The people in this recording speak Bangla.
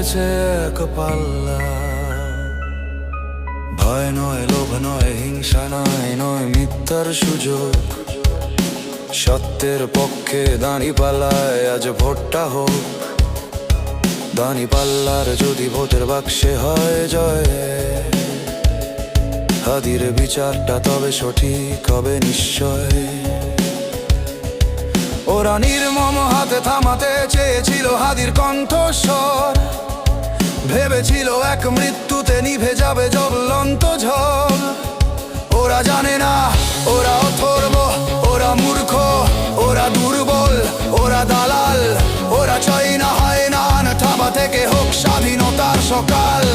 হয়েছে এক পাল্লা। ভয় নয়, লোভ নয়, হিংসা নয়, নয় মিথ্যার সুযোগ। সত্যের পক্ষে দাঁড়িপাল্লায় আজ ভোটটা হোক। দাঁড়িপাল্লার যদি ভোটের বাক্সে হয় জয়, হাদির বিচারটা তবে সঠিক হবে নিশ্চয়। ওরা নির্মম হাতে থামাতে চেয়েছিল হাদির কণ্ঠস্বর। ভেবেছিল এক মৃত্যুতে নিভে যাবে জ্বলন্ত ঝড়। ওরা জানে না, ওরা অথর্ব, ওরা মূর্খ, ওরা দুর্বল, ওরা দালাল। ওরা চাই না, হয় না থামা থেকে হোক স্বাধীনতার সকাল।